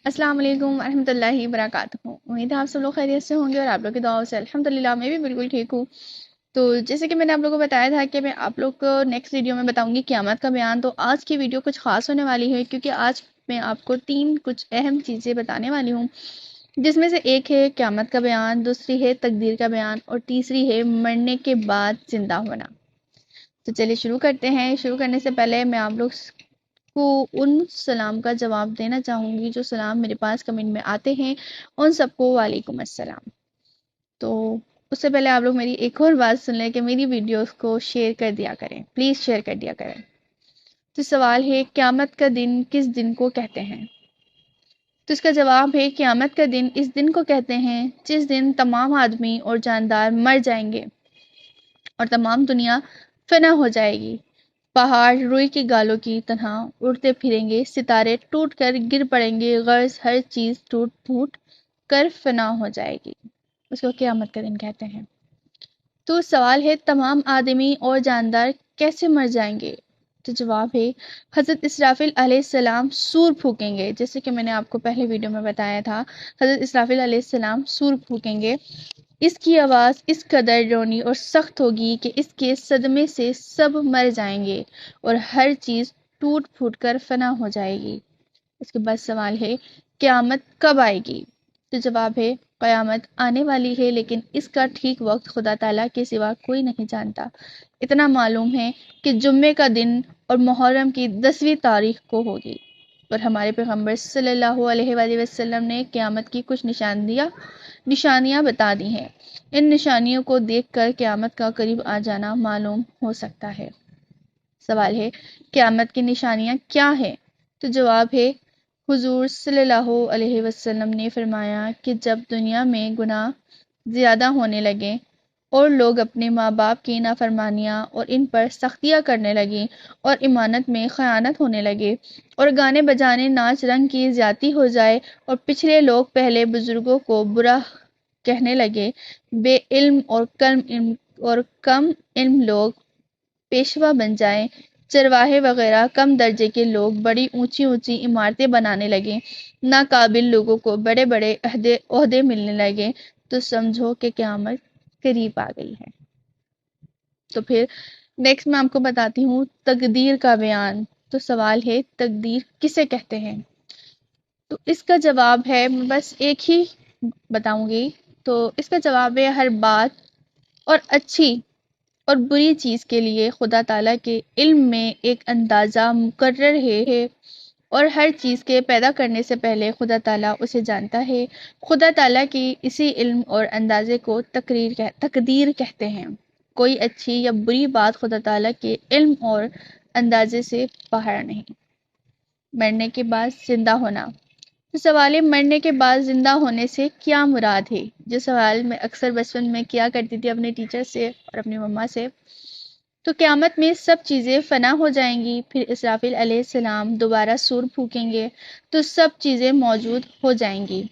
السلام علیکم ورحمۃ اللہ وبرکاتہ۔ امید ہے آپ سب لوگ خیریت سے ہوں گے اور آپ لوگ کی دعاؤں سے الحمدللہ میں بھی بالکل ٹھیک ہوں۔ تو جیسے کہ میں نے آپ لوگوں کو بتایا تھا کہ میں آپ لوگ کو نیکسٹ ویڈیو میں بتاؤں گی قیامت کا بیان، تو آج کی ویڈیو کچھ خاص ہونے والی ہے کیونکہ آج میں آپ کو کچھ اہم چیزیں بتانے والی ہوں، جس میں سے ایک ہے قیامت کا بیان، دوسری ہے تقدیر کا بیان اور تیسری ہے مرنے کے بعد زندہ ہونا۔ تو چلیے شروع کرتے ہیں۔ شروع کرنے سے پہلے میں آپ لوگ کو ان سلام کا جواب دینا چاہوں گی جو سلام میرے پاس کمنٹ میں آتے ہیں، ان سب کو وعلیکم السلام۔ تو اس سے پہلے آپ لوگ میری ایک اور بات سن لیں کہ میری ویڈیوز کو شیئر کر دیا کریں، پلیز شیئر کر دیا کریں۔ تو سوال ہے قیامت کا دن کس دن کو کہتے ہیں؟ تو اس کا جواب ہے قیامت کا دن اس دن کو کہتے ہیں جس دن تمام آدمی اور جاندار مر جائیں گے اور تمام دنیا فنا ہو جائے گی۔ پہاڑ روئی کے گالوں کی طرح اڑتے پھریں گے، ستارے ٹوٹ کر گر پڑیں گے، غرض ہر چیز ٹوٹ پھوٹ کر فنا ہو جائے گی۔ اس کو قیامت کا دن کہتے ہیں۔ تو سوال ہے تمام آدمی اور جاندار کیسے مر جائیں گے؟ تو جواب ہے حضرت اسرافیل علیہ السلام سور پھونکیں گے، جیسے کہ میں نے آپ کو پہلے ویڈیو میں بتایا تھا۔ حضرت اسرافیل علیہ السلام سور پھونکیں گے، اس کی آواز اس قدر رونی اور سخت ہوگی کہ اس کے صدمے سے سب مر جائیں گے اور ہر چیز ٹوٹ پھوٹ کر فنا ہو جائے گی۔ اس کے بعد سوال ہے قیامت کب آئے گی؟ تو جواب ہے قیامت آنے والی ہے لیکن اس کا ٹھیک وقت خدا تعالیٰ کے سوا کوئی نہیں جانتا۔ اتنا معلوم ہے کہ جمعے کا دن اور محرم کی 10ویں تاریخ کو ہوگی، اور ہمارے پیغمبر صلی اللہ علیہ وآلہ وسلم نے قیامت کی کچھ نشانیاں بتا دی ہیں۔ ان نشانیوں کو دیکھ کر قیامت کا قریب آ جانا معلوم ہو سکتا ہے۔ سوال ہے قیامت کی نشانیاں کیا ہیں؟ تو جواب ہے حضور صلی اللہ علیہ وسلم نے فرمایا کہ جب دنیا میں گناہ زیادہ ہونے لگے اور لوگ اپنے ماں باپ کی نافرمانیاں اور ان پر سختیاں کرنے لگیں اور امانت میں خیانت ہونے لگے اور گانے بجانے ناچ رنگ کی زیادتی ہو جائے اور پچھلے لوگ پہلے بزرگوں کو برا کہنے لگے، بے علم اور کم علم لوگ پیشوا بن جائیں، چرواہے وغیرہ کم درجے کے لوگ بڑی اونچی اونچی عمارتیں بنانے لگیں، ناقابل لوگوں کو بڑے بڑے عہدے ملنے لگے، تو سمجھو کہ قیامت قریب آ گئی ہے۔ تو پھر نیکسٹ میں آپ کو بتاتی ہوں تقدیر کا بیان۔ تو سوال ہے تقدیر کسے کہتے ہیں؟ تو اس کا جواب ہے میں بس ایک ہی بتاؤں گی۔ تو اس کا جواب ہے ہر بات اور اچھی اور بری چیز کے لیے خدا تعالیٰ کے علم میں ایک اندازہ مقرر ہے اور ہر چیز کے پیدا کرنے سے پہلے خدا تعالیٰ اسے جانتا ہے۔ خدا تعالیٰ کی اسی علم اور اندازے کو تقدیر کہتے ہیں۔ کوئی اچھی یا بری بات خدا تعالیٰ کے علم اور اندازے سے باہر نہیں۔ مرنے کے بعد زندہ ہونا۔ تو سوال ہے مرنے کے بعد زندہ ہونے سے کیا مراد ہے؟ جو سوال میں اکثر بچپن میں کیا کرتی تھی اپنے ٹیچر سے اور اپنی مما سے۔ تو قیامت میں سب چیزیں فنا ہو جائیں گی، پھر اسرافیل علیہ السلام دوبارہ سور پھونکیں گے تو سب چیزیں موجود ہو جائیں گی،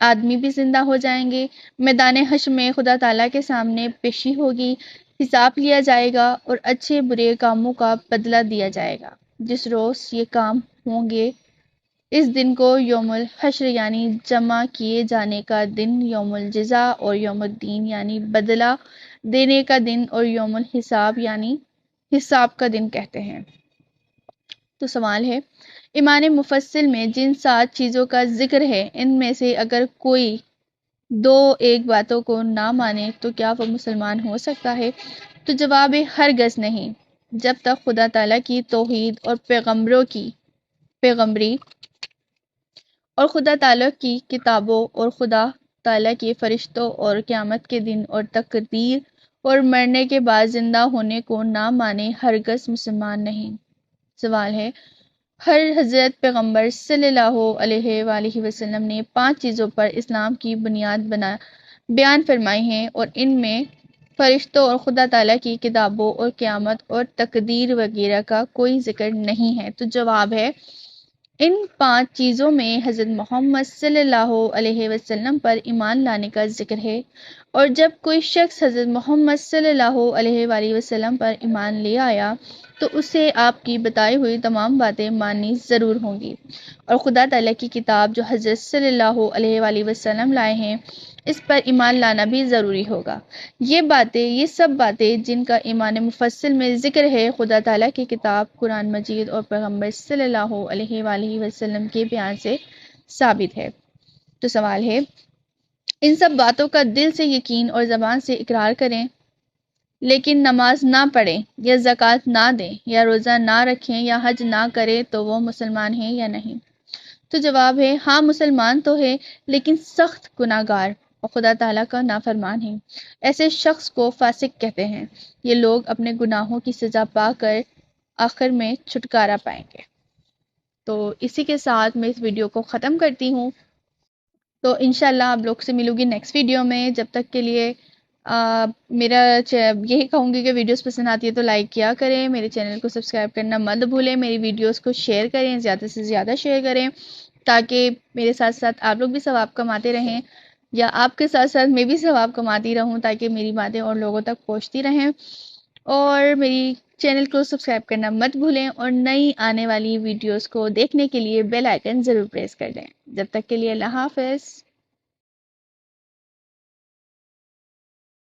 آدمی بھی زندہ ہو جائیں گے، میدان حشر میں خدا تعالیٰ کے سامنے پیشی ہوگی، حساب لیا جائے گا اور اچھے برے کاموں کا بدلہ دیا جائے گا۔ جس روز یہ کام ہوں گے اس دن کو یوم الحشر یعنی جمع کیے جانے کا دن، یوم الجزا اور یوم الدین یعنی بدلہ دینے کا دن اور یوم الحساب یعنی حساب کا دن کہتے ہیں۔ تو سوال ہے ایمان مفصل میں جن 7 چیزوں کا ذکر ہے ان میں سے اگر کوئی ایک باتوں کو نہ مانے تو کیا وہ مسلمان ہو سکتا ہے؟ تو جواب ہے ہرگز نہیں، جب تک خدا تعالیٰ کی توحید اور پیغمبری اور خدا تعالیٰ کی کتابوں اور خدا تعالیٰ کے فرشتوں اور قیامت کے دن اور تقدیر اور مرنے کے بعد زندہ ہونے کو نہ مانے ہرگز مسلمان نہیں۔ سوال ہے ہر حضرت پیغمبر صلی اللہ علیہ وآلہ وسلم نے 5 چیزوں پر اسلام کی بنیاد بیان فرمائی ہیں اور ان میں فرشتوں اور خدا تعالیٰ کی کتابوں اور قیامت اور تقدیر وغیرہ کا کوئی ذکر نہیں ہے۔ تو جواب ہے ان 5 چیزوں میں حضرت محمد صلی اللہ علیہ وسلم پر ایمان لانے کا ذکر ہے، اور جب کوئی شخص حضرت محمد صلی اللہ علیہ وآلہ وسلم پر ایمان لے آیا تو اسے آپ کی بتائی ہوئی تمام باتیں ماننی ضرور ہوں گی، اور خدا تعالیٰ کی کتاب جو حضرت صلی اللہ علیہ وآلہ وسلم لائے ہیں اس پر ایمان لانا بھی ضروری ہوگا۔ یہ سب باتیں جن کا ایمان مفصل میں ذکر ہے، خدا تعالیٰ کی کتاب قرآن مجید اور پیغمبر صلی اللہ علیہ وآلہ وسلم کے بیان سے ثابت ہے۔ تو سوال ہے، ان سب باتوں کا دل سے یقین اور زبان سے اقرار کریں لیکن نماز نہ پڑھیں یا زکوٰۃ نہ دیں یا روزہ نہ رکھیں یا حج نہ کریں تو وہ مسلمان ہیں یا نہیں؟ تو جواب ہے ہاں، مسلمان تو ہے لیکن سخت گناہ گار اور خدا تعالیٰ کا نافرمان ہے۔ ایسے شخص کو فاسق کہتے ہیں۔ یہ لوگ اپنے گناہوں کی سزا پا کر آخر میں چھٹکارا پائیں گے۔ تو اسی کے ساتھ میں اس ویڈیو کو ختم کرتی ہوں۔ تو انشاءاللہ آپ لوگ سے ملوں گی نیکسٹ ویڈیو میں۔ جب تک کے لیے یہی کہوں گی کہ ویڈیوز پسند آتی ہے تو لائک کیا کریں، میرے چینل کو سبسکرائب کرنا مت بھولیں، میری ویڈیوز کو شیئر کریں، زیادہ سے زیادہ شیئر کریں تاکہ میرے ساتھ ساتھ آپ لوگ بھی ثواب کماتے رہیں، یا آپ کے ساتھ ساتھ میں بھی ثواب کماتی رہوں تاکہ میری باتیں اور لوگوں تک پہنچتی رہیں۔ اور میری چینل کو سبسکرائب کرنا مت بھولیں، اور نئی آنے والی ویڈیوز کو دیکھنے کے لیے بیل آئیکن ضرور پریس کر دیں۔ جب تک کے لیے اللہ حافظ۔